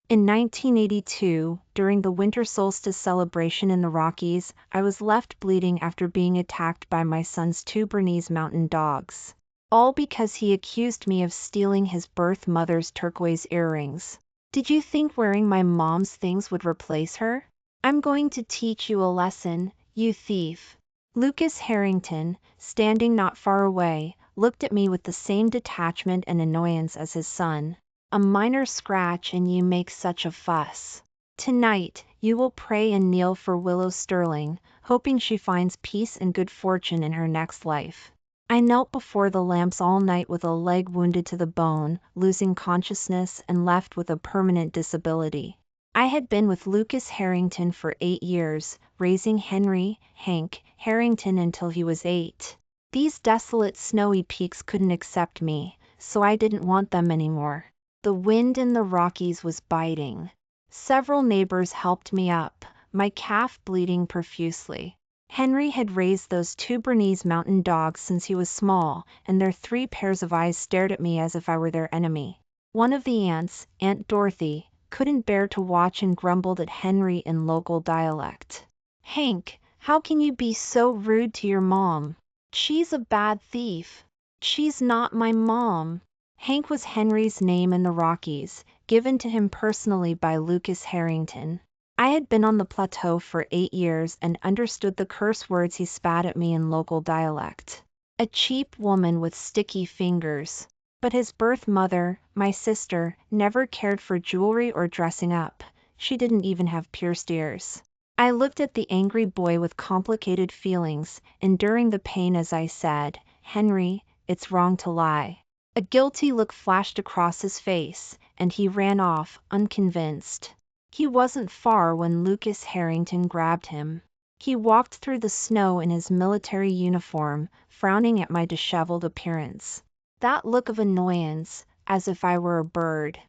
In 1982, during the winter solstice celebration in the Rockies, I was left bleeding after being attacked by my son's two Bernese mountain dogs. All because he accused me of stealing his birth mother's turquoise earrings. Did you think wearing my mom's things would replace her? I'm going to teach you a lesson, you thief. Lucas Harrington, standing not far away, looked at me with the same detachment and annoyance as his son. A minor scratch and you make such a fuss. Tonight, you will pray and kneel for Willow Sterling, hoping she finds peace and good fortune in her next life. I knelt before the lamps all night with a leg wounded to the bone, losing consciousness and left with a permanent disability. I had been with Lucas Harrington for 8 years, raising Hank Harrington until he was 8. These desolate snowy peaks couldn't accept me, so I didn't want them anymore. The wind in the Rockies was biting. Several neighbors helped me up, my calf bleeding profusely. Henry had raised those two Bernese mountain dogs since he was small, and their 3 pairs of eyes stared at me as if I were their enemy. One of the aunts, Aunt Dorothy, couldn't bear to watch and grumbled at Henry in local dialect. "Hank, how can you be so rude to your mom? She's a bad thief. She's not my mom." Hank was Henry's name in the Rockies, given to him personally by Lucas Harrington. I had been on the plateau for 8 years and understood the curse words he spat at me in local dialect. A cheap woman with sticky fingers. But his birth mother, my sister, never cared for jewelry or dressing up. She didn't even have pierced ears. I looked at the angry boy with complicated feelings, enduring the pain as I said, "Henry, it's wrong to lie." A guilty look flashed across his face, and he ran off, unconvinced. He wasn't far when Lucas Harrington grabbed him. He walked through the snow in his military uniform, frowning at my disheveled appearance. That look of annoyance, as if I were a bird,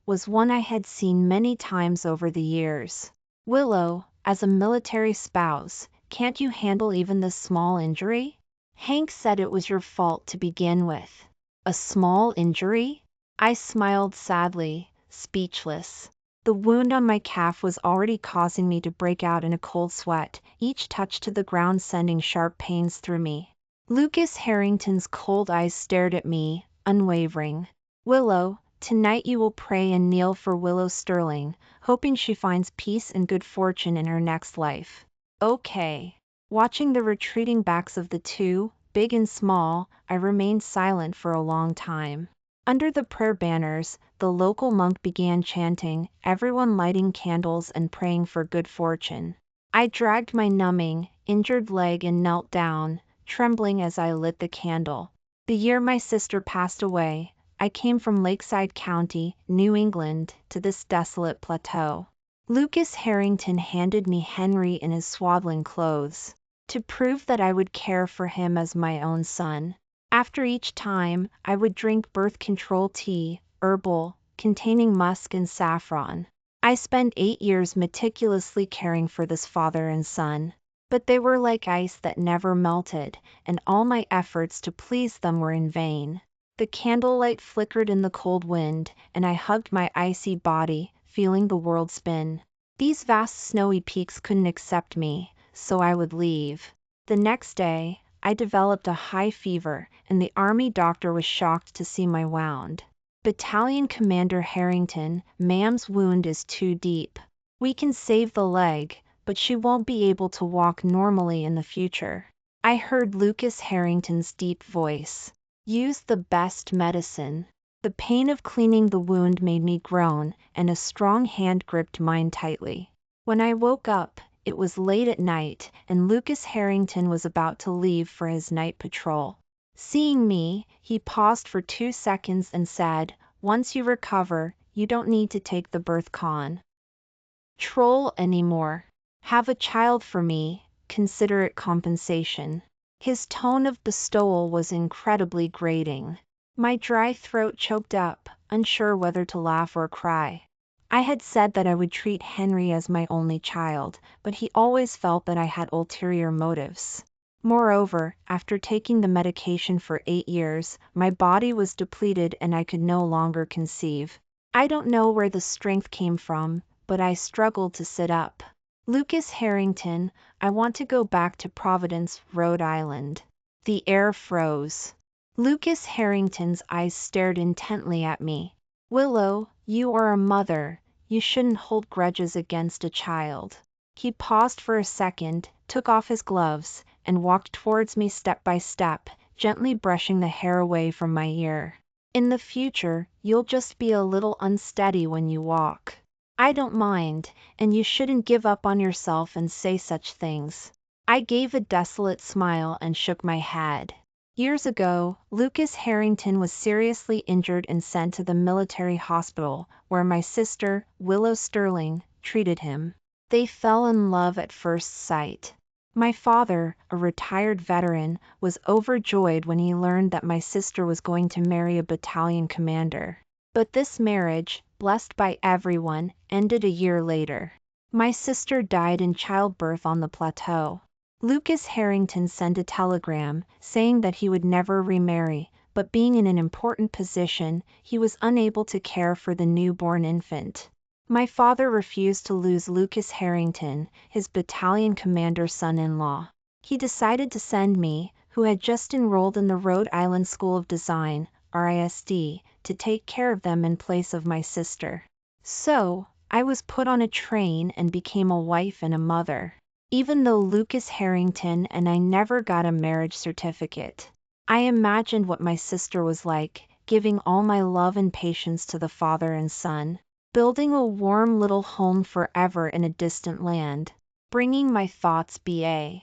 was one I had seen many times over the years. "Willow, as a military spouse, can't you handle even this small injury? Hank said it was your fault to begin with." A small injury? I smiled sadly, speechless. The wound on my calf was already causing me to break out in a cold sweat, each touch to the ground sending sharp pains through me. Lucas Harrington's cold eyes stared at me, unwavering. "Willow, tonight you will pray and kneel for Willow Sterling, hoping she finds peace and good fortune in her next life." Okay. Watching the retreating backs of the two, big and small, I remained silent for a long time. Under the prayer banners, the local monk began chanting, everyone lighting candles and praying for good fortune. I dragged my numbing, injured leg and knelt down, trembling as I lit the candle. The year my sister passed away, I came from Lakeside County, New England, to this desolate plateau. Lucas Harrington handed me Henry in his swaddling clothes, to prove that I would care for him as my own son. After each time, I would drink birth control tea, herbal, containing musk and saffron. I spent 8 years meticulously caring for this father and son. But they were like ice that never melted, and all my efforts to please them were in vain. The candlelight flickered in the cold wind, and I hugged my icy body, feeling the world spin. These vast snowy peaks couldn't accept me, so I would leave. The next day, I developed a high fever, and the army doctor was shocked to see my wound. "Battalion Commander Harrington, ma'am's wound is too deep. We can save the leg, but she won't be able to walk normally in the future." I heard Lucas Harrington's deep voice. "Use the best medicine." The pain of cleaning the wound made me groan, and a strong hand gripped mine tightly. When I woke up, it was late at night, and Lucas Harrington was about to leave for his night patrol. Seeing me, he paused for 2 seconds and said, "Once you recover, you don't need to take the birth control anymore. Have a child for me, consider it compensation." His tone of bestowal was incredibly grating. My dry throat choked up, unsure whether to laugh or cry. I had said that I would treat Henry as my only child, but he always felt that I had ulterior motives. Moreover, after taking the medication for 8 years, my body was depleted and I could no longer conceive. I don't know where the strength came from, but I struggled to sit up. Lucas Harrington, I want to go back to Providence, Rhode Island. The air froze. Lucas Harrington's eyes stared intently at me. Willow, you are a mother. You shouldn't hold grudges against a child. He paused for a second, took off his gloves, and walked towards me step by step, gently brushing the hair away from my ear. In the future, you'll just be a little unsteady when you walk. I don't mind, and you shouldn't give up on yourself and say such things. I gave a desolate smile and shook my head. Years ago, Lucas Harrington was seriously injured and sent to the military hospital, where my sister, Willow Sterling, treated him. They fell in love at first sight. My father, a retired veteran, was overjoyed when he learned that my sister was going to marry a battalion commander. But this marriage, blessed by everyone, ended a year later. My sister died in childbirth on the plateau. Lucas Harrington sent a telegram saying that he would never remarry, but being in an important position, he was unable to care for the newborn infant. My father refused to lose Lucas Harrington, his battalion commander's son-in-law. He decided to send me, who had just enrolled in the Rhode Island School of Design, RISD, to take care of them in place of my sister. So, I was put on a train and became a wife and a mother. Even though Lucas Harrington and I never got a marriage certificate, I imagined what my sister was like, giving all my love and patience to the father and son, building a warm little home forever in a distant land, bringing my thoughts BA.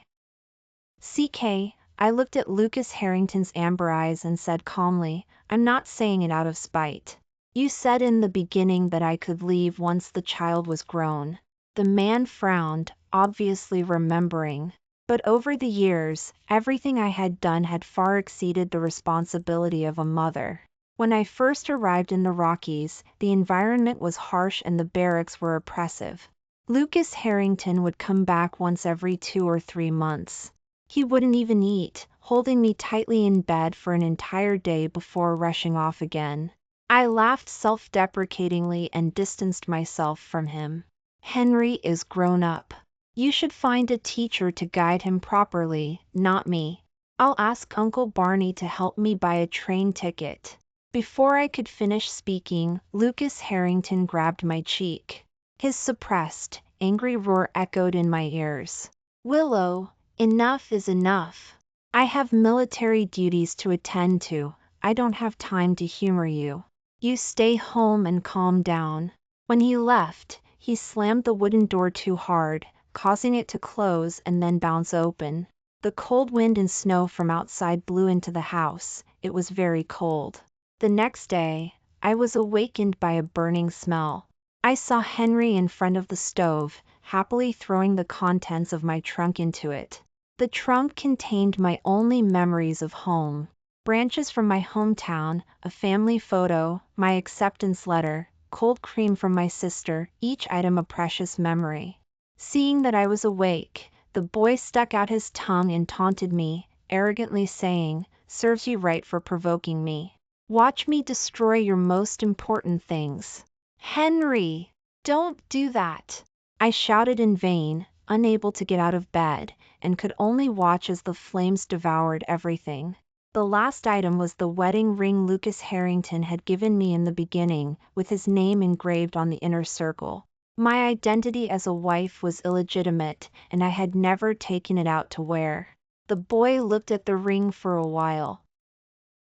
CK, I looked at Lucas Harrington's amber eyes and said calmly, I'm not saying it out of spite. You said in the beginning that I could leave once the child was grown. The man frowned, obviously remembering. But over the years, everything I had done had far exceeded the responsibility of a mother. When I first arrived in the Rockies, the environment was harsh and the barracks were oppressive. Lucas Harrington would come back once every 2 or 3 months. He wouldn't even eat, holding me tightly in bed for an entire day before rushing off again. I laughed self-deprecatingly and distanced myself from him. Henry is grown up. You should find a teacher to guide him properly, not me. I'll ask Uncle Barney to help me buy a train ticket. Before I could finish speaking, Lucas Harrington grabbed my cheek. His suppressed, angry roar echoed in my ears. Willow, enough is enough. I have military duties to attend to. I don't have time to humor you. You stay home and calm down. When he left, he slammed the wooden door too hard, causing it to close and then bounce open. The cold wind and snow from outside blew into the house. It was very cold. The next day, I was awakened by a burning smell. I saw Henry in front of the stove, happily throwing the contents of my trunk into it. The trunk contained my only memories of home. Branches from my hometown, a family photo, my acceptance letter, cold cream from my sister, each item a precious memory. Seeing that I was awake, the boy stuck out his tongue and taunted me, arrogantly saying, "Serves you right for provoking me. Watch me destroy your most important things." Henry, don't do that. I shouted in vain, unable to get out of bed, and could only watch as the flames devoured everything. The last item was the wedding ring Lucas Harrington had given me in the beginning, with his name engraved on the inner circle. My identity as a wife was illegitimate, and I had never taken it out to wear. The boy looked at the ring for a while,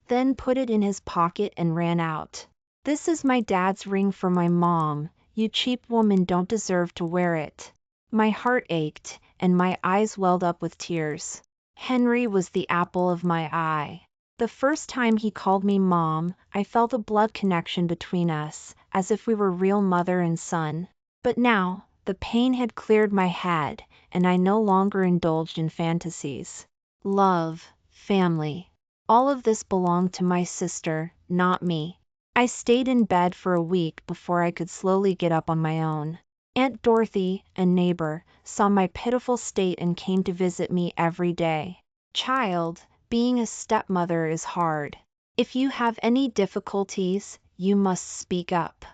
then put it in his pocket and ran out. "This is my dad's ring for my mom. You cheap woman don't deserve to wear it." My heart ached, and my eyes welled up with tears. Henry was the apple of my eye. The first time he called me Mom, I felt a blood connection between us, as if we were real mother and son. But now, the pain had cleared my head, and I no longer indulged in fantasies. Love, family, all of this belonged to my sister, not me. I stayed in bed for a week before I could slowly get up on my own. Aunt Dorothy, a neighbor, saw my pitiful state and came to visit me every day. "Child, being a stepmother is hard. If you have any difficulties, you must speak up.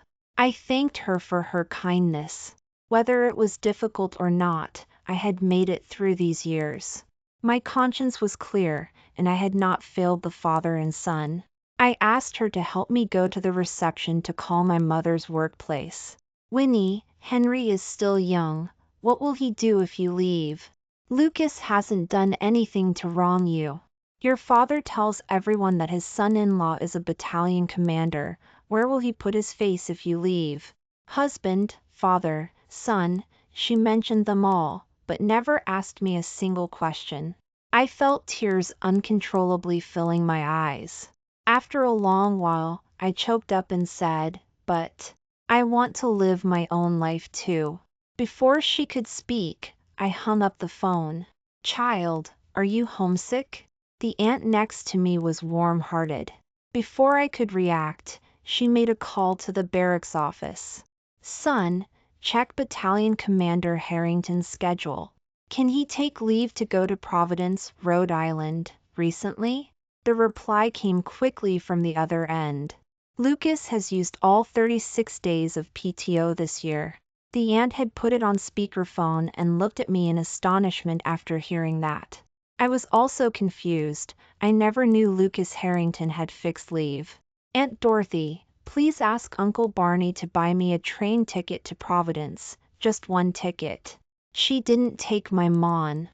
I thanked her for her kindness. Whether it was difficult or not, I had made it through these years. My conscience was clear, and I had not failed the father and son. I asked her to help me go to the reception to call my mother's workplace. Winnie, Henry is still young. What will he do if you leave? Lucas hasn't done anything to wrong you. Your father tells everyone that his son-in-law is a battalion commander. Where will he put his face if you leave? Husband, father, son, she mentioned them all, but never asked me a single question. I felt tears uncontrollably filling my eyes. After a long while, I choked up and said, "But I want to live my own life too." Before she could speak, I hung up the phone. "Child, are you homesick?" The aunt next to me was warm-hearted. Before I could react, she made a call to the barracks office. "Son, check Battalion Commander Harrington's schedule. Can he take leave to go to Providence, Rhode Island, recently?" The reply came quickly from the other end. "Lucas has used all 36 days of PTO this year." The aunt had put it on speakerphone and looked at me in astonishment after hearing that. I was also confused. I never knew Lucas Harrington had fixed leave. "Aunt Dorothy, please ask Uncle Barney to buy me a train ticket to Providence, just one ticket." She didn't take my mon.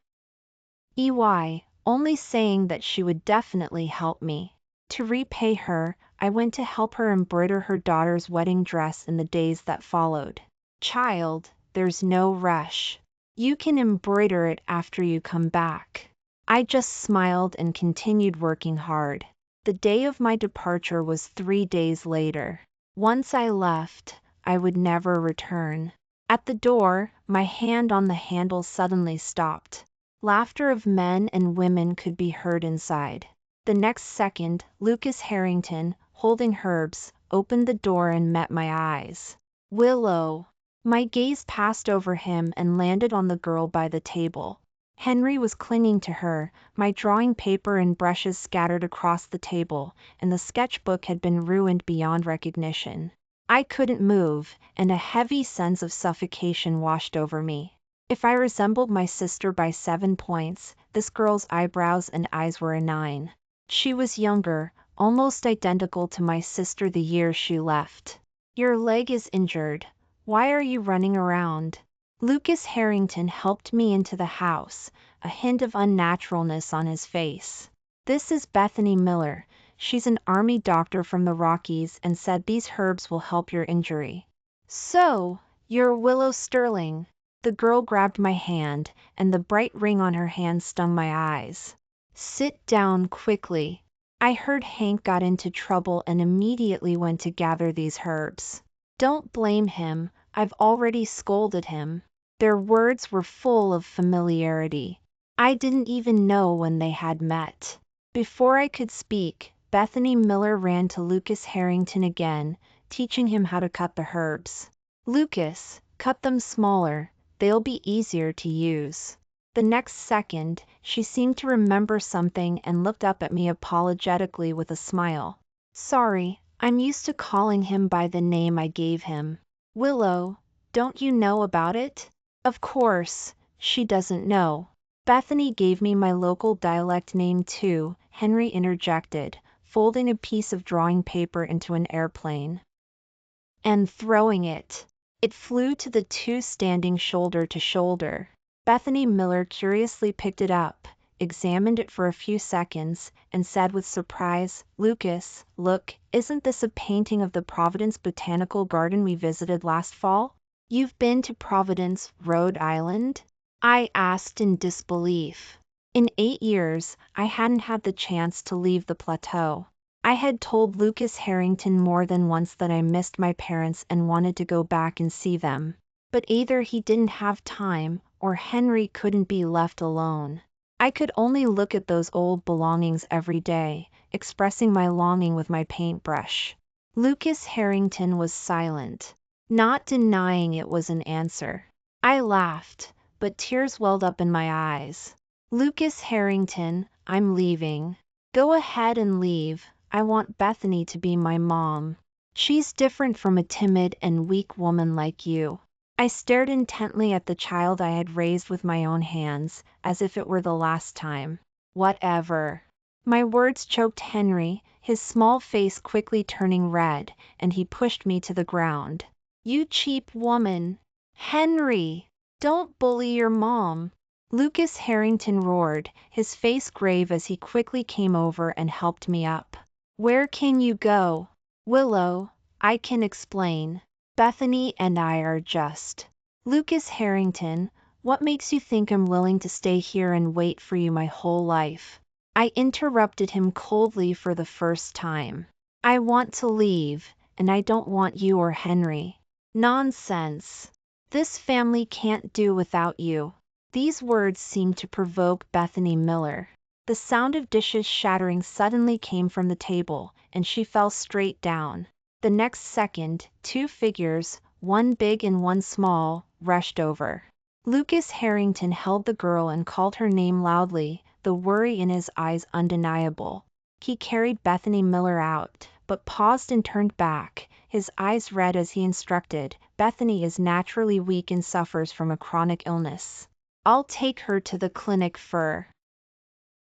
Only saying that she would definitely help me. To repay her, I went to help her embroider her daughter's wedding dress in the days that followed. "Child, there's no rush. You can embroider it after you come back." I just smiled and continued working hard. The day of my departure was 3 days later. Once I left, I would never return. At the door, my hand on the handle suddenly stopped. Laughter of men and women could be heard inside. The next second, Lucas Harrington, holding herbs, opened the door and met my eyes. "Willow." My gaze passed over him and landed on the girl by the table. Henry was clinging to her, my drawing paper and brushes scattered across the table, and the sketchbook had been ruined beyond recognition. I couldn't move, and a heavy sense of suffocation washed over me. If I resembled my sister by 7 points, this girl's eyebrows and eyes were a 9. She was younger, almost identical to my sister the year she left. "Your leg is injured. Why are you running around?" Lucas Harrington helped me into the house, a hint of unnaturalness on his face. "This is Bethany Miller. She's an army doctor from the Rockies and said these herbs will help your injury." "So, you're Willow Sterling." The girl grabbed my hand, and the bright ring on her hand stung my eyes. "Sit down quickly." I heard Hank got into trouble and immediately went to gather these herbs. "Don't blame him, I've already scolded him." Their words were full of familiarity. I didn't even know when they had met. Before I could speak, Bethany Miller ran to Lucas Harrington again, teaching him how to cut the herbs. "Lucas, cut them smaller, they'll be easier to use." The next second, she seemed to remember something and looked up at me apologetically with a smile. "Sorry, I'm used to calling him by the name I gave him." "Willow, don't you know about it?" "Of course, she doesn't know." "Bethany gave me my local dialect name too," Henry interjected, folding a piece of drawing paper into an airplane and throwing it. It flew to the two standing shoulder to shoulder. Bethany Miller curiously picked it up, examined it for a few seconds, and said with surprise, "Lucas, look, isn't this a painting of the Providence Botanical Garden we visited last fall?" "You've been to Providence, Rhode Island?" I asked in disbelief. In 8 years, I hadn't had the chance to leave the plateau. I had told Lucas Harrington more than once that I missed my parents and wanted to go back and see them. But either he didn't have time, or Henry couldn't be left alone. I could only look at those old belongings every day, expressing my longing with my paintbrush. Lucas Harrington was silent, not denying it was an answer. I laughed, but tears welled up in my eyes. "Lucas Harrington, I'm leaving." "Go ahead and leave. I want Bethany to be my mom." She's different from a timid and weak woman like you. I stared intently at the child I had raised with my own hands, as if it were the last time. Whatever. My words choked Henry, his small face quickly turning red, and he pushed me to the ground. You cheap woman. Henry! Don't bully your mom. Lucas Harrington roared, his face grave as he quickly came over and helped me up. Where can you go? Willow, I can explain. Bethany and I are just. Lucas Harrington, what makes you think I'm willing to stay here and wait for you my whole life? I interrupted him coldly for the first time. I want to leave, and I don't want you or Henry. Nonsense. This family can't do without you. These words seemed to provoke Bethany Miller. The sound of dishes shattering suddenly came from the table, and she fell straight down. The next second, two figures, one big and one small, rushed over. Lucas Harrington held the girl and called her name loudly, the worry in his eyes undeniable. He carried Bethany Miller out, but paused and turned back, his eyes red as he instructed, Bethany is naturally weak and suffers from a chronic illness. I'll take her to the clinic for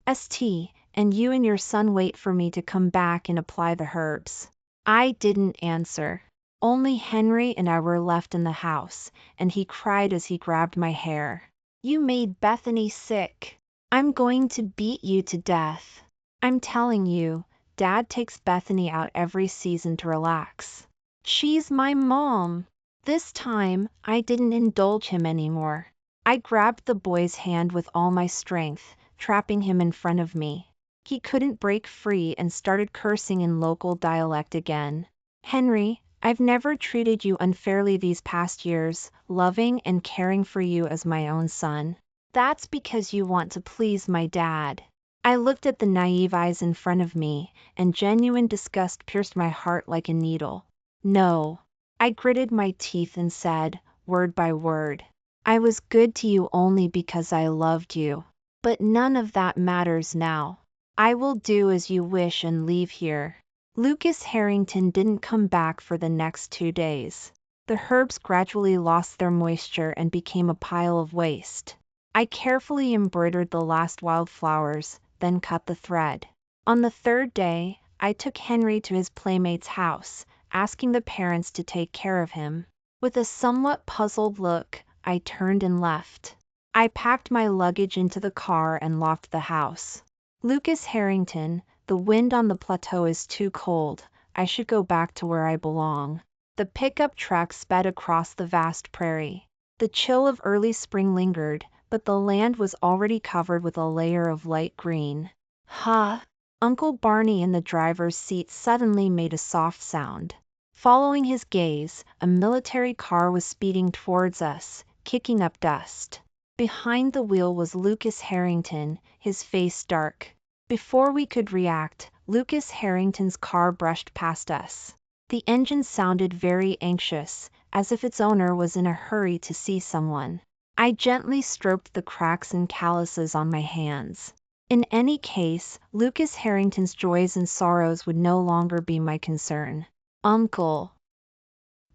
St. And you and your son wait for me to come back and apply the herbs. I didn't answer. Only Henry and I were left in the house, and he cried as he grabbed my hair. You made Bethany sick. I'm going to beat you to death. I'm telling you, Dad takes Bethany out every season to relax. She's my mom. This time, I didn't indulge him anymore. I grabbed the boy's hand with all my strength, trapping him in front of me. He couldn't break free and started cursing in local dialect again. Henry, I've never treated you unfairly these past years, loving and caring for you as my own son. That's because you want to please my dad. I looked at the naive eyes in front of me, and genuine disgust pierced my heart like a needle. No. I gritted my teeth and said, word by word, I was good to you only because I loved you. But none of that matters now. I will do as you wish and leave here. Lucas Harrington didn't come back for the next 2 days. The herbs gradually lost their moisture and became a pile of waste. I carefully embroidered the last wildflowers, then cut the thread. On the 3rd day, I took Henry to his playmate's house, asking the parents to take care of him. With a somewhat puzzled look, I turned and left. I packed my luggage into the car and locked the house. Lucas Harrington, the wind on the plateau is too cold. I should go back to where I belong. The pickup truck sped across the vast prairie. The chill of early spring lingered, but the land was already covered with a layer of light green. Ha! Uncle Barney in the driver's seat suddenly made a soft sound. Following his gaze, a military car was speeding towards us, kicking up dust. Behind the wheel was Lucas Harrington, his face dark. Before we could react, Lucas Harrington's car brushed past us. The engine sounded very anxious, as if its owner was in a hurry to see someone. I gently stroked the cracks and calluses on my hands. In any case, Lucas Harrington's joys and sorrows would no longer be my concern. Uncle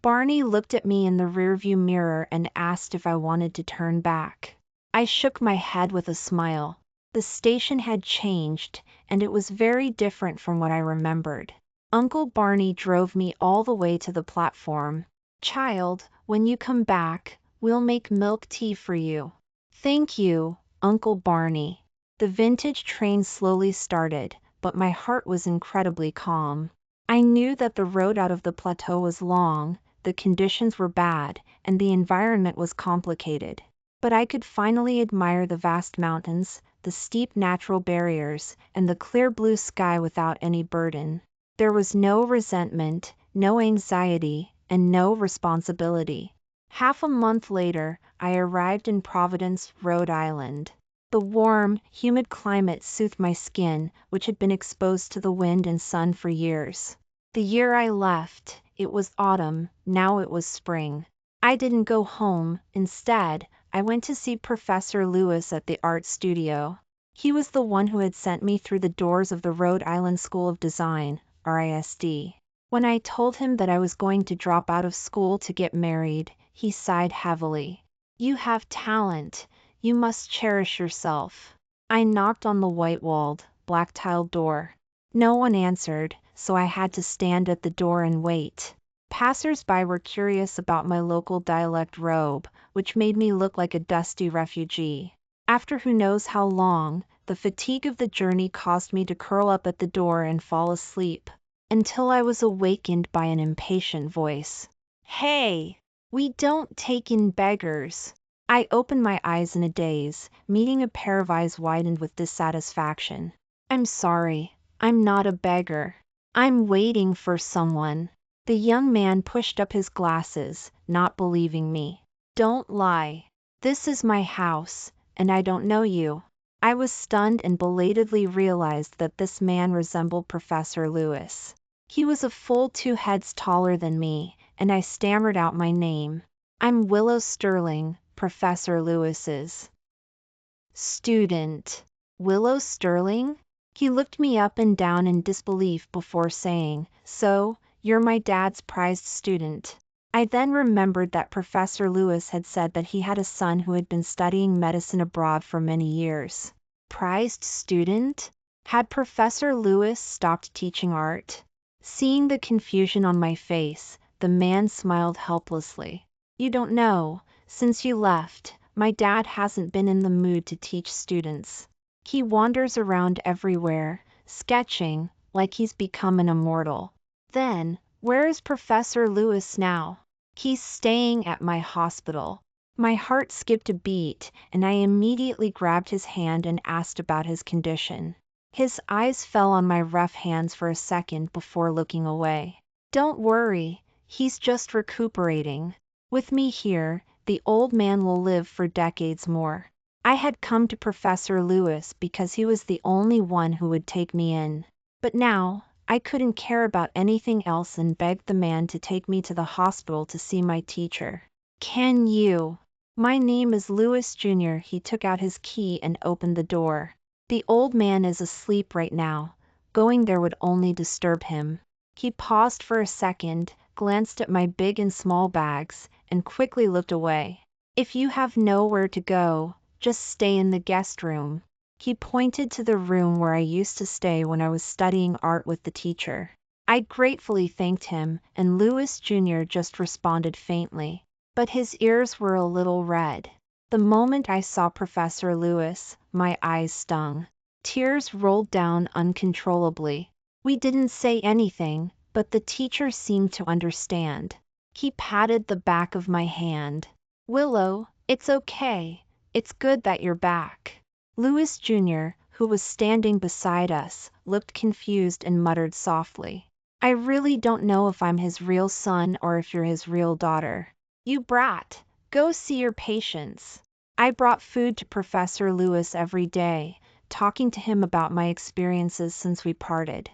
Barney looked at me in the rearview mirror and asked if I wanted to turn back. I shook my head with a smile. The station had changed, and it was very different from what I remembered. Uncle Barney drove me all the way to the platform. Child, when you come back, we'll make milk tea for you. Thank you, Uncle Barney. The vintage train slowly started, but my heart was incredibly calm. I knew that the road out of the plateau was long, the conditions were bad, and the environment was complicated. But I could finally admire the vast mountains, the steep natural barriers, and the clear blue sky without any burden. There was no resentment, no anxiety, and no responsibility. Half a month later, I arrived in Providence, Rhode Island. The warm, humid climate soothed my skin, which had been exposed to the wind and sun for years. The year I left, it was autumn, now it was spring. I didn't go home. Instead, I went to see Professor Lewis at the art studio. He was the one who had sent me through the doors of the Rhode Island School of Design, RISD. When I told him that I was going to drop out of school to get married, he sighed heavily. You have talent. You must cherish yourself. I knocked on the white-walled, black-tiled door. No one answered, so I had to stand at the door and wait. Passers-by were curious about my local dialect robe, which made me look like a dusty refugee. After who knows how long, the fatigue of the journey caused me to curl up at the door and fall asleep, until I was awakened by an impatient voice. Hey! We don't take in beggars. I opened my eyes in a daze, meeting a pair of eyes widened with dissatisfaction. I'm sorry, I'm not a beggar. I'm waiting for someone. The young man pushed up his glasses, not believing me. Don't lie. This is my house, and I don't know you. I was stunned and belatedly realized that this man resembled Professor Lewis. He was a full 2 heads taller than me, and I stammered out my name. I'm Willow Sterling, Professor Lewis's student. Willow Sterling? He looked me up and down in disbelief before saying, So, you're my dad's prized student. I then remembered that Professor Lewis had said that he had a son who had been studying medicine abroad for many years. Prized student? Had Professor Lewis stopped teaching art? Seeing the confusion on my face, the man smiled helplessly. You don't know, since you left, my dad hasn't been in the mood to teach students. He wanders around everywhere, sketching, like he's become an immortal. Then, where is Professor Lewis now? He's staying at my hospital. My heart skipped a beat, and I immediately grabbed his hand and asked about his condition. His eyes fell on my rough hands for a second before looking away. Don't worry, he's just recuperating. With me here, the old man will live for decades more. I had come to Professor Lewis because he was the only one who would take me in. But now, I couldn't care about anything else and begged the man to take me to the hospital to see my teacher. Can you? My name is Lewis Jr. He took out his key and opened the door. The old man is asleep right now. Going there would only disturb him. He paused for a second, glanced at my big and small bags, and quickly looked away. If you have nowhere to go, just stay in the guest room. He pointed to the room where I used to stay when I was studying art with the teacher. I gratefully thanked him, and Lewis Jr. just responded faintly. But his ears were a little red. The moment I saw Professor Lewis, my eyes stung. Tears rolled down uncontrollably. We didn't say anything, but the teacher seemed to understand. He patted the back of my hand. Willow, it's okay. It's good that you're back. Lewis Jr., who was standing beside us, looked confused and muttered softly. I really don't know if I'm his real son or if you're his real daughter. You brat, go see your patients. I brought food to Professor Lewis every day, talking to him about my experiences since we parted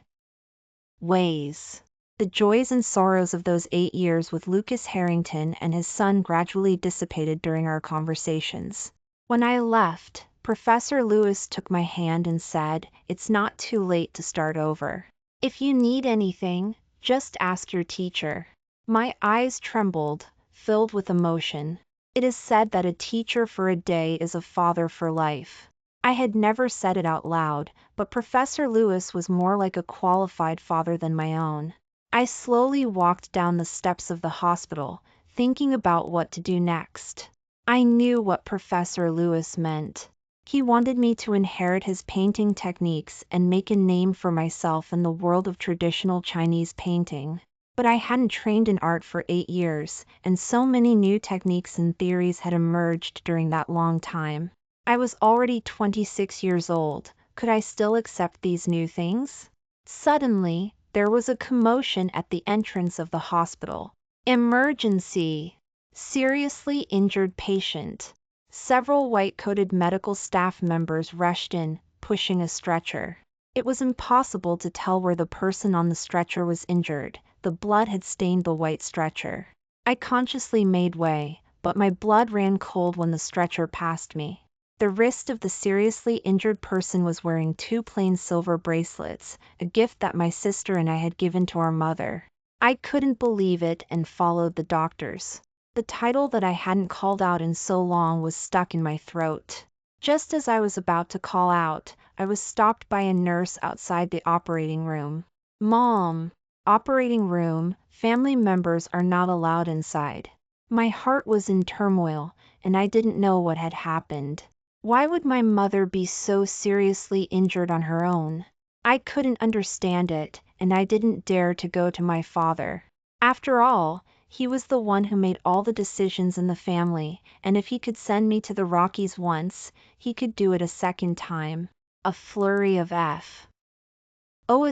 ways. The joys and sorrows of those 8 years with Lucas Harrington and his son gradually dissipated during our conversations. When I left, Professor Lewis took my hand and said, It's not too late to start over. If you need anything, just ask your teacher. My eyes trembled, filled with emotion. It is said that a teacher for a day is a father for life. I had never said it out loud, but Professor Lewis was more like a qualified father than my own. I slowly walked down the steps of the hospital, thinking about what to do next. I knew what Professor Lewis meant. He wanted me to inherit his painting techniques and make a name for myself in the world of traditional Chinese painting. But I hadn't trained in art for 8 years, and so many new techniques and theories had emerged during that long time. I was already 26 years old. Could I still accept these new things? Suddenly, there was a commotion at the entrance of the hospital. Emergency! Seriously injured patient. Several white-coated medical staff members rushed in, pushing a stretcher. It was impossible to tell where the person on the stretcher was injured. The blood had stained the white stretcher. I consciously made way, but my blood ran cold when the stretcher passed me. The wrist of the seriously injured person was wearing 2 plain silver bracelets, a gift that my sister and I had given to our mother. I couldn't believe it and followed the doctors. The title that I hadn't called out in so long was stuck in my throat. Just as I was about to call out, I was stopped by a nurse outside the operating room. Mom. Operating room, family members are not allowed inside. My heart was in turmoil, and I didn't know what had happened. Why would my mother be so seriously injured on her own? I couldn't understand it, and I didn't dare to go to my father. After all, he was the one who made all the decisions in the family, and if he could send me to the Rockies once, he could do it a second time. A flurry of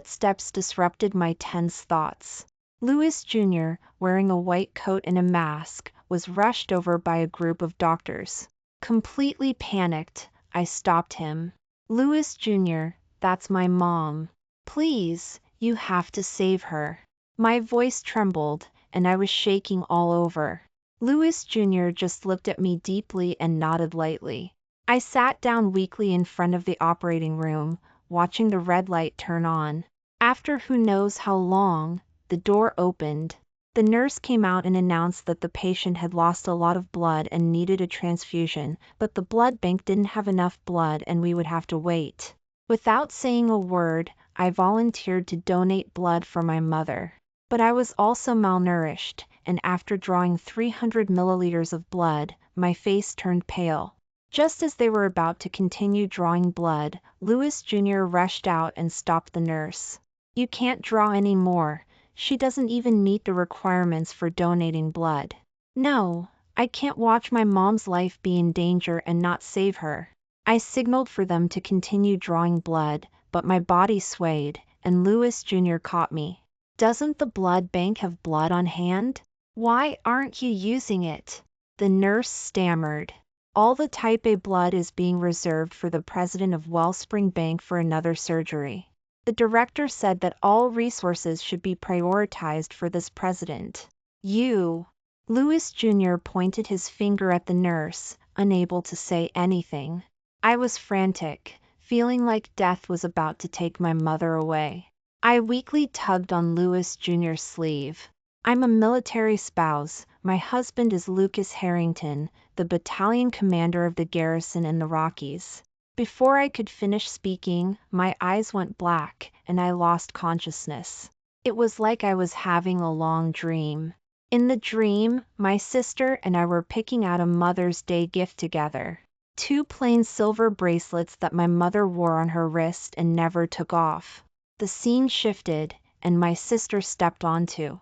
steps disrupted my tense thoughts. Lewis Jr., wearing a white coat and a mask, was rushed over by a group of doctors. Completely panicked, I stopped him. Lewis Jr., that's my mom. Please, you have to save her. My voice trembled, and I was shaking all over. Lewis Jr. just looked at me deeply and nodded lightly. I sat down weakly in front of the operating room, watching the red light turn on. After who knows how long, the door opened. The nurse came out and announced that the patient had lost a lot of blood and needed a transfusion, but the blood bank didn't have enough blood and we would have to wait. Without saying a word, I volunteered to donate blood for my mother. But I was also malnourished, and after drawing 300 milliliters of blood, my face turned pale. Just as they were about to continue drawing blood, Lewis Jr. rushed out and stopped the nurse. You can't draw any more. She doesn't even meet the requirements for donating blood. No, I can't watch my mom's life be in danger and not save her. I signaled for them to continue drawing blood, but my body swayed, and Lewis Jr. caught me. Doesn't the blood bank have blood on hand? Why aren't you using it? The nurse stammered. All the type A blood is being reserved for the president of Wellspring Bank for another surgery. The director said that all resources should be prioritized for this president. You. Lewis Jr. pointed his finger at the nurse, unable to say anything. I was frantic, feeling like death was about to take my mother away. I weakly tugged on Lewis Jr.'s sleeve. I'm a military spouse. My husband is Lucas Harrington, the battalion commander of the garrison in the Rockies. Before I could finish speaking, my eyes went black, and I lost consciousness. It was like I was having a long dream. In the dream, my sister and I were picking out a Mother's Day gift together. 2 plain silver bracelets that my mother wore on her wrist and never took off. The scene shifted, and my sister stepped onto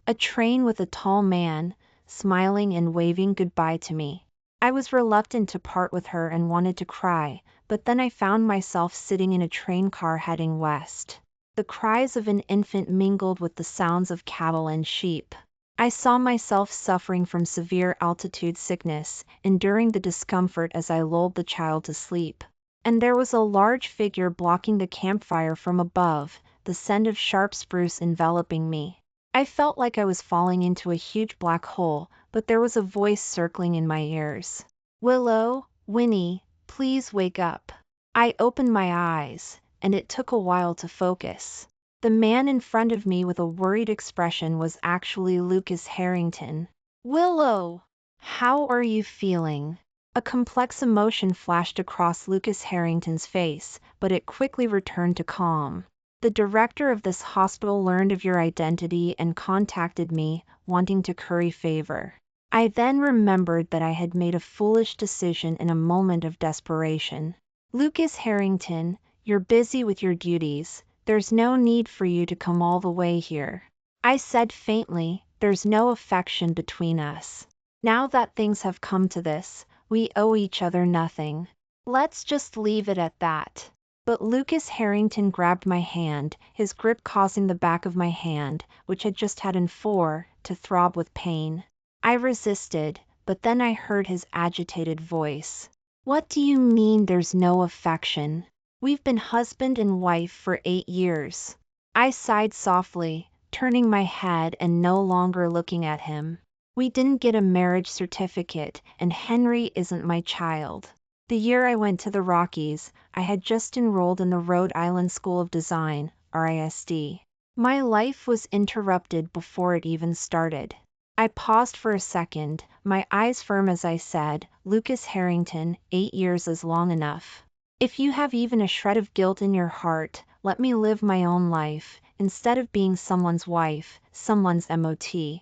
a train with a tall man, smiling and waving goodbye to me. I was reluctant to part with her and wanted to cry, but then I found myself sitting in a train car heading west. The cries of an infant mingled with the sounds of cattle and sheep. I saw myself suffering from severe altitude sickness, enduring the discomfort as I lulled the child to sleep. And there was a large figure blocking the campfire from above, the scent of sharp spruce enveloping me. I felt like I was falling into a huge black hole, but there was a voice circling in my ears. Willow, Winnie, please wake up. I opened my eyes, and it took a while to focus. The man in front of me with a worried expression was actually Lucas Harrington. Willow! How are you feeling? A complex emotion flashed across Lucas Harrington's face, but it quickly returned to calm. The director of this hospital learned of your identity and contacted me, wanting to curry favor. I then remembered that I had made a foolish decision in a moment of desperation. Lucas Harrington, you're busy with your duties. There's no need for you to come all the way here. I said faintly, there's no affection between us. Now that things have come to this, we owe each other nothing. Let's just leave it at that. But Lucas Harrington grabbed my hand, his grip causing the back of my hand, which had just had an four, to throb with pain. I resisted, but then I heard his agitated voice. What do you mean there's no affection? We've been husband and wife for 8 years. I sighed softly, turning my head and no longer looking at him. We didn't get a marriage certificate, and Henry isn't my child. The year I went to the Rockies, I had just enrolled in the Rhode Island School of Design, RISD. My life was interrupted before it even started. I paused for a second, my eyes firm as I said, Lucas Harrington, 8 years is long enough. If you have even a shred of guilt in your heart, let me live my own life, instead of being someone's wife, someone's MOT.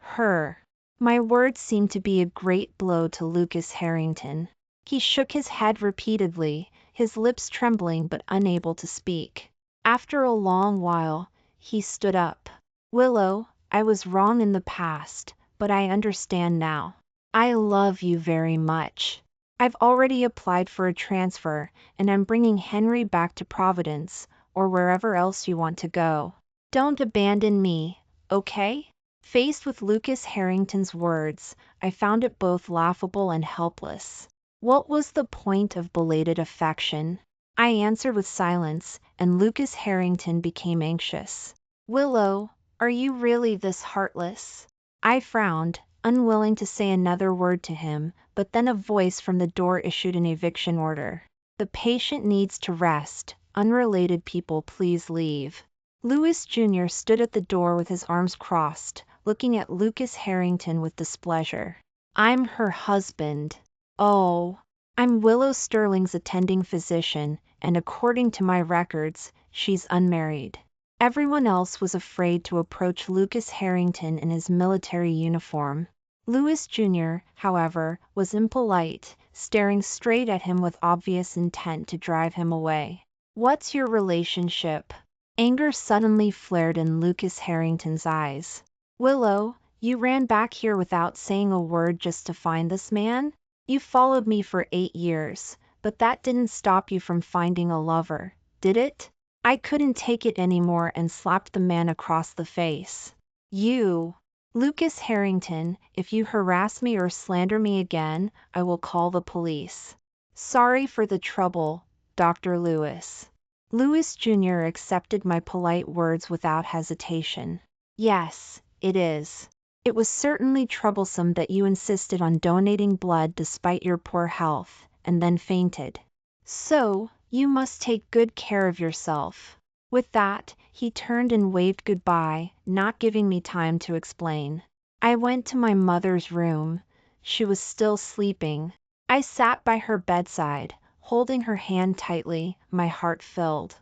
Her. My words seemed to be a great blow to Lucas Harrington. He shook his head repeatedly, his lips trembling but unable to speak. After a long while, he stood up. Willow, I was wrong in the past, but I understand now. I love you very much. I've already applied for a transfer, and I'm bringing Henry back to Providence, or wherever else you want to go. Don't abandon me, okay? Faced with Lucas Harrington's words, I found it both laughable and helpless. What was the point of belated affection? I answered with silence, and Lucas Harrington became anxious. Willow, are you really this heartless? I frowned, unwilling to say another word to him, but then a voice from the door issued an eviction order. The patient needs to rest. Unrelated people please leave. Lewis Jr. stood at the door with his arms crossed, looking at Lucas Harrington with displeasure. I'm her husband. Oh. I'm Willow Sterling's attending physician, and according to my records, she's unmarried. Everyone else was afraid to approach Lucas Harrington in his military uniform. Lewis Jr., however, was impolite, staring straight at him with obvious intent to drive him away. What's your relationship? Anger suddenly flared in Lucas Harrington's eyes. Willow, you ran back here without saying a word just to find this man? You followed me for 8 years, but that didn't stop you from finding a lover, did it? I couldn't take it anymore and slapped the man across the face. You. Lucas Harrington, if you harass me or slander me again, I will call the police. Sorry for the trouble, Dr. Lewis. Lewis Jr. accepted my polite words without hesitation. Yes, it is. It was certainly troublesome that you insisted on donating blood despite your poor health, and then fainted. So, you must take good care of yourself. With that, he turned and waved goodbye, not giving me time to explain. I went to my mother's room. She was still sleeping. I sat by her bedside, holding her hand tightly, my heart filled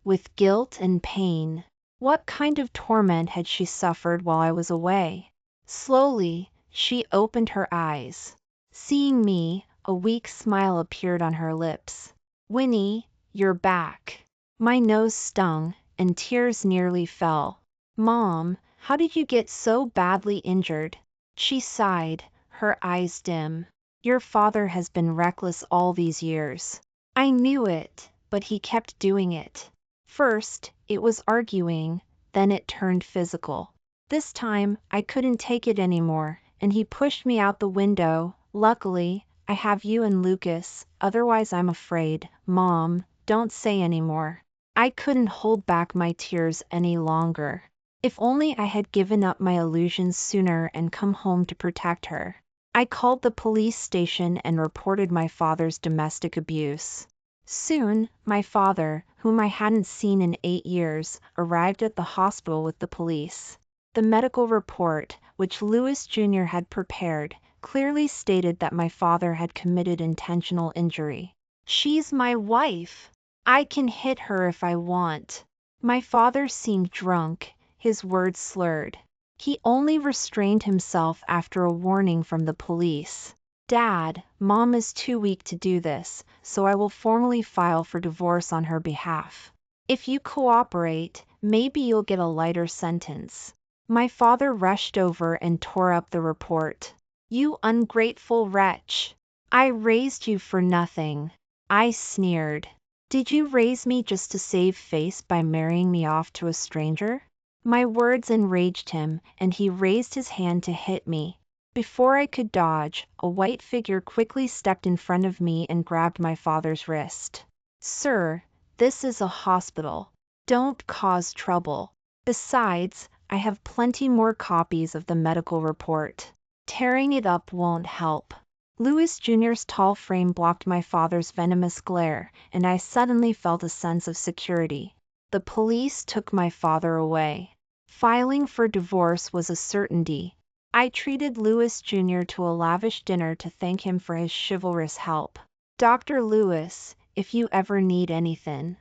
with guilt and pain. What kind of torment had she suffered while I was away? Slowly, she opened her eyes. Seeing me, a weak smile appeared on her lips. Winnie, you're back. My nose stung, and tears nearly fell. Mom, how did you get so badly injured? She sighed, her eyes dim. Your father has been reckless all these years. I knew it, but he kept doing it. First, it was arguing, then it turned physical. This time, I couldn't take it anymore, and he pushed me out the window. Luckily, I have you and Lucas, otherwise I'm afraid. Mom, don't say anymore. I couldn't hold back my tears any longer. If only I had given up my illusions sooner and come home to protect her. I called the police station and reported my father's domestic abuse. Soon, my father, whom I hadn't seen in 8 years, arrived at the hospital with the police. The medical report, which Lewis Jr. had prepared, clearly stated that my father had committed intentional injury. She's my wife. I can hit her if I want. My father seemed drunk, his words slurred. He only restrained himself after a warning from the police. Dad, Mom is too weak to do this, so I will formally file for divorce on her behalf. If you cooperate, maybe you'll get a lighter sentence. My father rushed over and tore up the report. You ungrateful wretch. I raised you for nothing. I sneered. Did you raise me just to save face by marrying me off to a stranger? My words enraged him, and he raised his hand to hit me. Before I could dodge, a white figure quickly stepped in front of me and grabbed my father's wrist. Sir, this is a hospital. Don't cause trouble. Besides, I have plenty more copies of the medical report. Tearing it up won't help. Lewis Jr.'s tall frame blocked my father's venomous glare, and I suddenly felt a sense of security. The police took my father away. Filing for divorce was a certainty. I treated Lewis Jr. to a lavish dinner to thank him for his chivalrous help. Dr. Lewis, if you ever need anything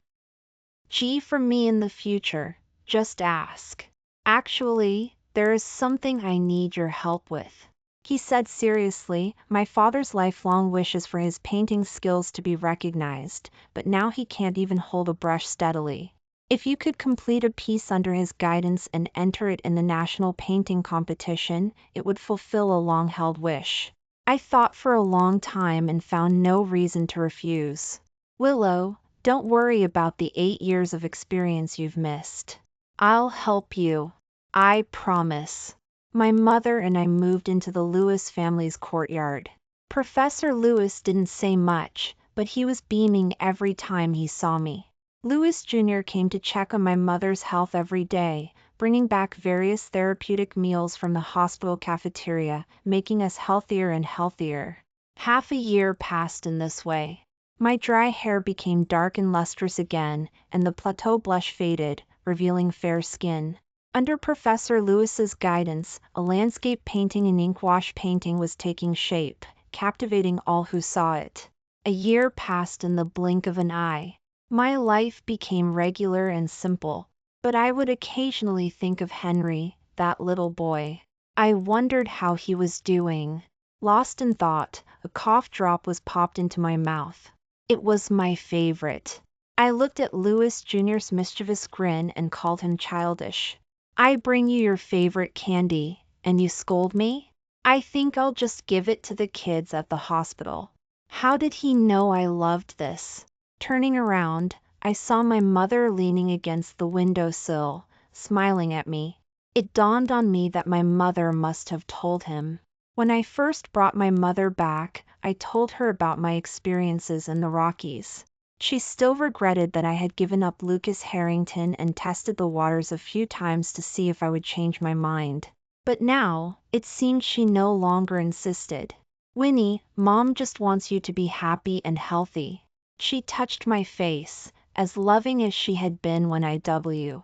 from me in the future, just ask. Actually, there is something I need your help with, he said seriously. My father's lifelong wishes for his painting skills to be recognized, but now he can't even hold a brush steadily. If you could complete a piece under his guidance and enter it in the national painting competition, it would fulfill a long-held wish. I thought for a long time and found no reason to refuse. Willow, don't worry about the 8 years of experience you've missed. I'll help you. I promise. My mother and I moved into the Lewis family's courtyard. Professor Lewis didn't say much, but he was beaming every time he saw me. Lewis Jr. came to check on my mother's health every day, bringing back various therapeutic meals from the hospital cafeteria, making us healthier and healthier. Half a year passed in this way. My dry hair became dark and lustrous again, and the plateau blush faded, revealing fair skin. Under Professor Lewis's guidance, a landscape painting and ink wash painting was taking shape, captivating all who saw it. A year passed in the blink of an eye. My life became regular and simple, but I would occasionally think of Henry, that little boy. I wondered how he was doing. Lost in thought, a cough drop was popped into my mouth. It was my favorite. I looked at Lewis Jr.'s mischievous grin and called him childish. I bring you your favorite candy, and you scold me? I think I'll just give it to the kids at the hospital. How did he know I loved this? Turning around, I saw my mother leaning against the windowsill, smiling at me. It dawned on me that my mother must have told him. When I first brought my mother back, I told her about my experiences in the Rockies. She still regretted that I had given up Lucas Harrington and tested the waters a few times to see if I would change my mind. But now, it seemed she no longer insisted. Winnie, Mom just wants you to be happy and healthy. She touched my face, as loving as she had been when I w.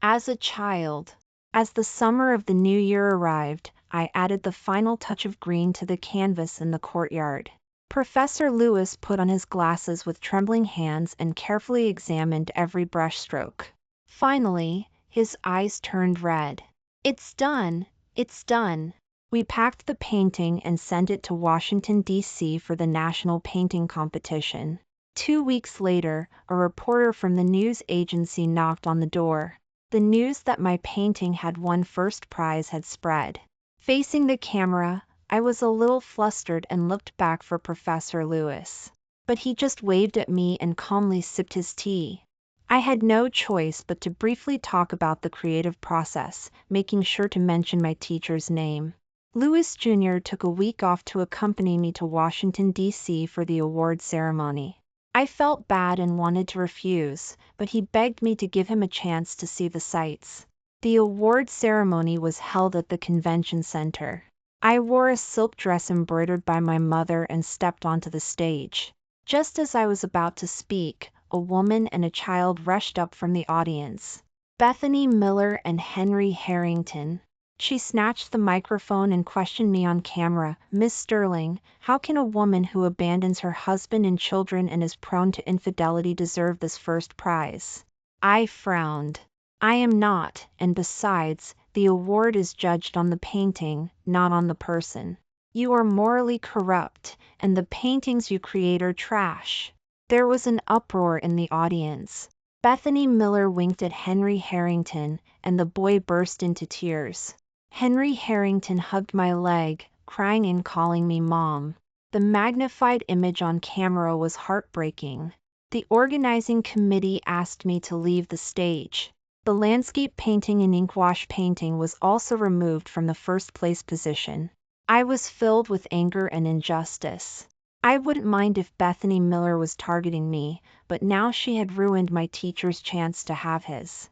As a child. As the summer of the new year arrived, I added the final touch of green to the canvas in the courtyard. Professor Lewis put on his glasses with trembling hands and carefully examined every brushstroke. Finally, his eyes turned red. It's done, it's done. We packed the painting and sent it to Washington, D.C. for the national painting competition. 2 weeks later, a reporter from the news agency knocked on the door. The news that my painting had won first prize had spread. Facing the camera, I was a little flustered and looked back for Professor Lewis. But he just waved at me and calmly sipped his tea. I had no choice but to briefly talk about the creative process, making sure to mention my teacher's name. Lewis Jr. took a week off to accompany me to Washington, D.C. for the award ceremony. I felt bad and wanted to refuse, but he begged me to give him a chance to see the sights. The award ceremony was held at the convention center. I wore a silk dress embroidered by my mother and stepped onto the stage. Just as I was about to speak, a woman and a child rushed up from the audience. Bethany Miller and Henry Harrington. She snatched the microphone and questioned me on camera. Miss Sterling, how can a woman who abandons her husband and children and is prone to infidelity deserve this first prize? I frowned. I am not, and besides, the award is judged on the painting, not on the person. You are morally corrupt, and the paintings you create are trash. There was an uproar in the audience. Bethany Miller winked at Henry Harrington, and the boy burst into tears. Henry Harrington hugged my leg, crying and calling me Mom. The magnified image on camera was heartbreaking. The organizing committee asked me to leave the stage. The landscape painting and ink wash painting was also removed from the first place position. I was filled with anger and injustice. I wouldn't mind if Bethany Miller was targeting me, but now she had ruined my teacher's chance to have his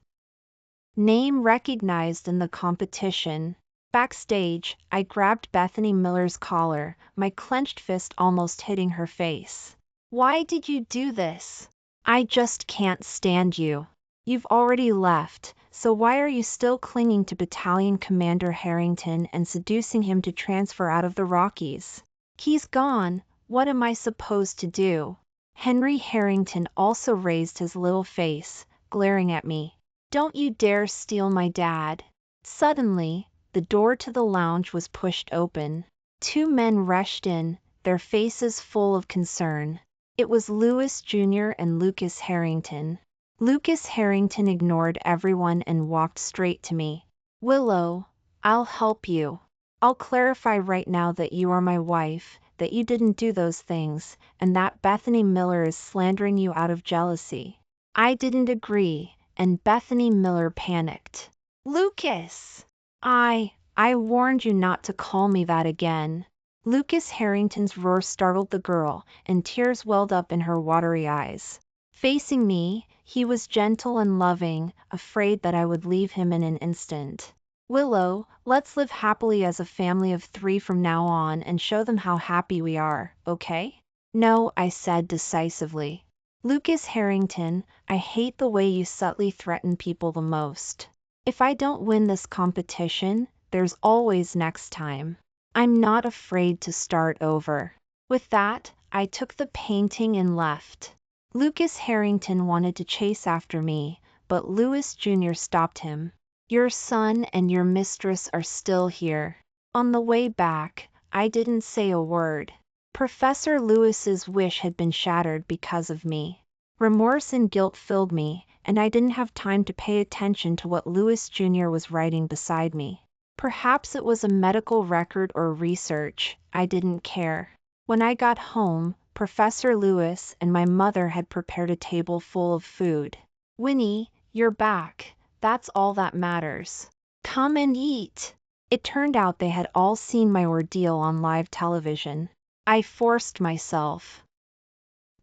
name recognized in the competition. Backstage, I grabbed Bethany Miller's collar, my clenched fist almost hitting her face. Why did you do this? I just can't stand you. You've already left, so why are you still clinging to Battalion Commander Harrington and seducing him to transfer out of the Rockies? He's gone, what am I supposed to do? Henry Harrington also raised his little face, glaring at me. Don't you dare steal my dad. Suddenly, the door to the lounge was pushed open. Two men rushed in, their faces full of concern. It was Lewis Jr. and Lucas Harrington. Lucas Harrington ignored everyone and walked straight to me. Willow, I'll help you. I'll clarify right now that you are my wife, that you didn't do those things, and that Bethany Miller is slandering you out of jealousy. I didn't agree, and Bethany Miller panicked. Lucas! I warned you not to call me that again. Lucas Harrington's roar startled the girl, and tears welled up in her watery eyes. Facing me, he was gentle and loving, afraid that I would leave him in an instant. Willow, let's live happily as a family of 3 from now on and show them how happy we are, okay? No, I said decisively. Lucas Harrington, I hate the way you subtly threaten people the most. If I don't win this competition, there's always next time. I'm not afraid to start over. With that, I took the painting and left. Lucas Harrington wanted to chase after me, but Lewis Jr. stopped him. Your son and your mistress are still here. On the way back, I didn't say a word. Professor Lewis's wish had been shattered because of me. Remorse and guilt filled me, and I didn't have time to pay attention to what Lewis Jr. was writing beside me. Perhaps it was a medical record or research, I didn't care. When I got home, Professor Lewis and my mother had prepared a table full of food. Winnie, you're back. That's all that matters. Come and eat. It turned out they had all seen my ordeal on live television. I forced myself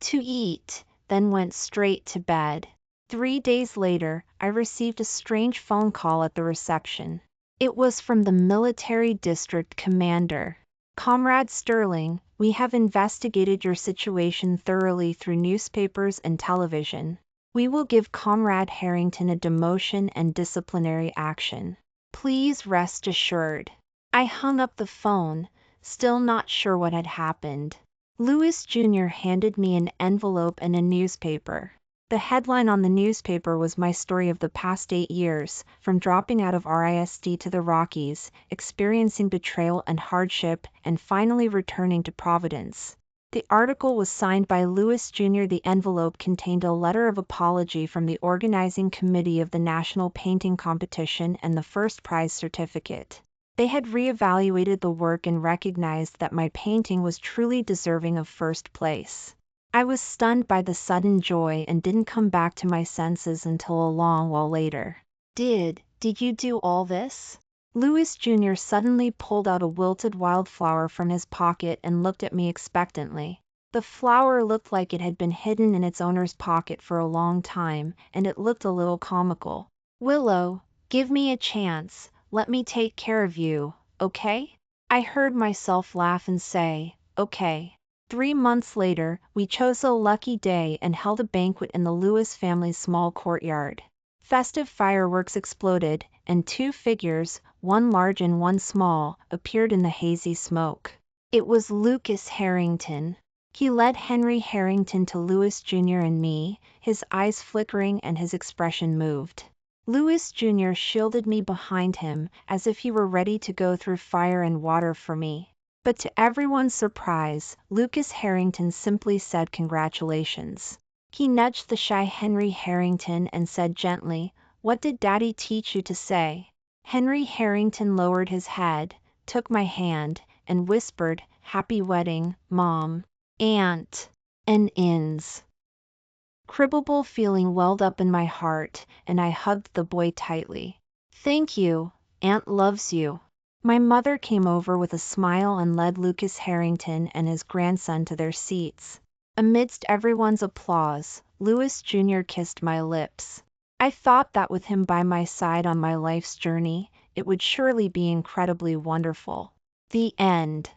to eat, then went straight to bed. 3 days later, I received a strange phone call at the reception. It was from the military district commander. Comrade Sterling, we have investigated your situation thoroughly through newspapers and television. We will give Comrade Harrington a demotion and disciplinary action. Please rest assured. I hung up the phone, still not sure what had happened. Lewis Jr. handed me an envelope and a newspaper. The headline on the newspaper was my story of the past 8 years, from dropping out of RISD to the Rockies, experiencing betrayal and hardship, and finally returning to Providence. The article was signed by Lewis Jr. The envelope contained a letter of apology from the organizing committee of the National Painting Competition and the first prize certificate. They had reevaluated the work and recognized that my painting was truly deserving of first place. I was stunned by the sudden joy and didn't come back to my senses until a long while later. Did you do all this? Lewis Jr. suddenly pulled out a wilted wildflower from his pocket and looked at me expectantly. The flower looked like it had been hidden in its owner's pocket for a long time, and it looked a little comical. Willow, give me a chance, let me take care of you, okay? I heard myself laugh and say, okay. 3 months later, we chose a lucky day and held a banquet in the Lewis family's small courtyard. Festive fireworks exploded, and 2 figures, one large and one small, appeared in the hazy smoke. It was Lucas Harrington. He led Henry Harrington to Lewis Jr. and me, his eyes flickering and his expression moved. Lewis Jr. shielded me behind him, as if he were ready to go through fire and water for me. But to everyone's surprise, Lucas Harrington simply said congratulations. He nudged the shy Henry Harrington and said gently, "What did Daddy teach you to say?" Henry Harrington lowered his head, took my hand, and whispered, "Happy wedding, Mom, Aunt, and Ins." Cribbable feeling welled up in my heart, and I hugged the boy tightly. "Thank you, Aunt loves you." My mother came over with a smile and led Lucas Harrington and his grandson to their seats. Amidst everyone's applause, Lewis Jr. kissed my lips. I thought that with him by my side on my life's journey, it would surely be incredibly wonderful. The end.